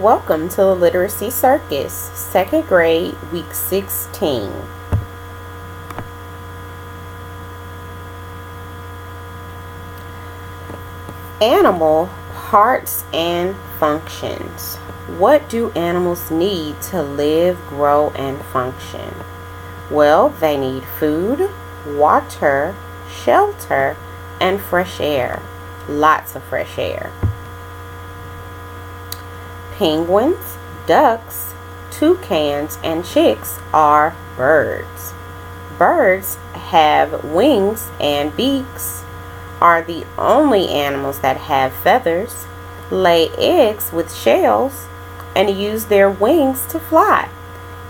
Welcome to the Literacy Circus, 2nd grade, week 16. Animal parts and functions. What do animals need to live, grow, and function? Well, they need food, water, shelter, and fresh air. Lots of fresh air. Penguins, ducks, toucans, and chicks are birds. Birds have wings and beaks, are the only animals that have feathers, lay eggs with shells, and use their wings to fly.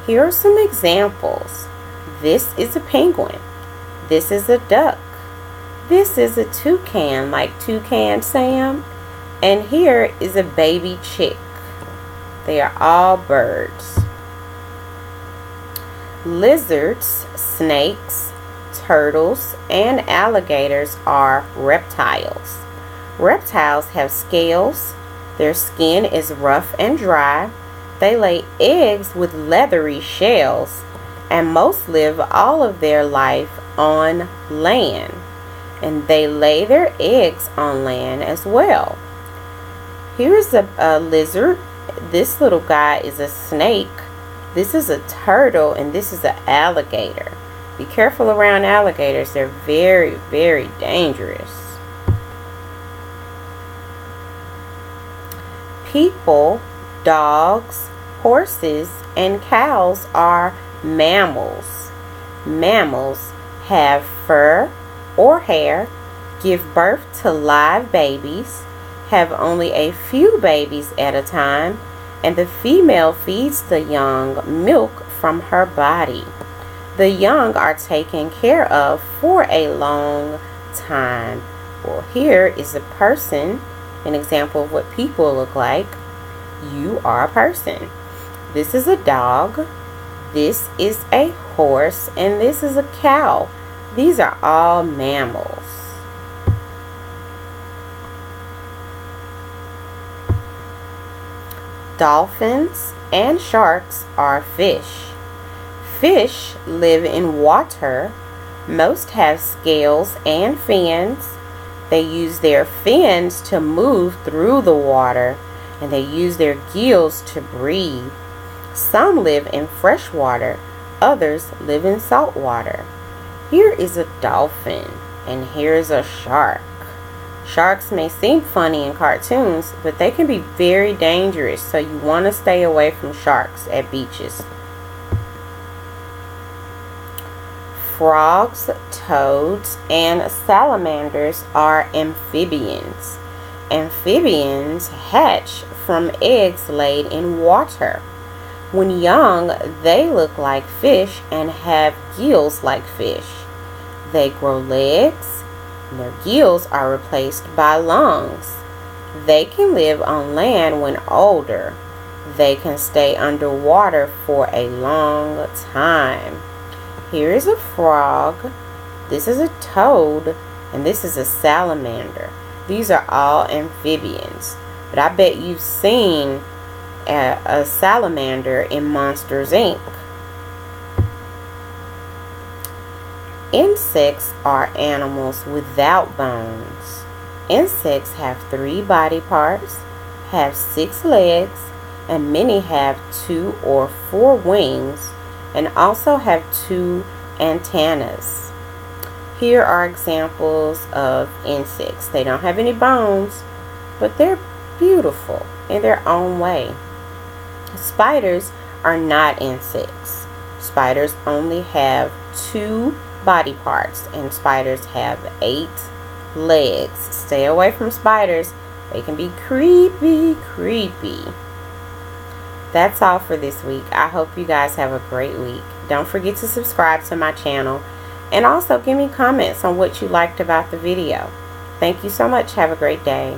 Here are some examples. This is a penguin. This is a duck. This is a toucan, like Toucan Sam. And here is a baby chick. They are all birds. Lizards, snakes, turtles, and alligators are reptiles. Reptiles have scales. Their skin is rough and dry. They lay eggs with leathery shells, and most live all of their life on land. And they lay their eggs on land as well. Here's a lizard. This little guy is a snake. This is a turtle, and this is an alligator. Be careful around alligators. They're very, very dangerous. People, dogs, horses, and cows are mammals. Mammals have fur or hair, give birth to live babies, have only a few babies at a time, and the female feeds the young milk from her body. The young are taken care of for a long time. Well, here is a person, an example of what people look like. You are a person. This is a dog. This is a horse, and this is a cow. These are all mammals. Dolphins and sharks are fish. Fish live in water. Most have scales and fins. They use their fins to move through the water, and they use their gills to breathe. Some live in fresh water. Others live in salt water. Here is a dolphin, and here is a shark. Sharks may seem funny in cartoons, but they can be very dangerous, so you want to stay away from sharks at beaches. Frogs, toads, and salamanders are amphibians. Amphibians hatch from eggs laid in water. When young, they look like fish and have gills like fish. They grow legs. Their gills are replaced by lungs. They can live on land when older. They can stay underwater for a long time. Here is a frog. This is a toad. And this is a salamander. These are all amphibians. But I bet you've seen a salamander in Monsters, Inc. Insects are animals without bones. Insects have 3 body parts, have 6 legs, and many have 2 or 4 wings, and also have 2 antennas. Here are examples of insects. They don't have any bones, but they're beautiful in their own way. Spiders are not insects. Spiders only have 2 body parts, and spiders have 8 legs. Stay away from spiders. They can be creepy. That's all for this week. I hope you guys have a great week. Don't forget to subscribe to my channel, and also give me comments on what you liked about the video. Thank you so much. Have a great day.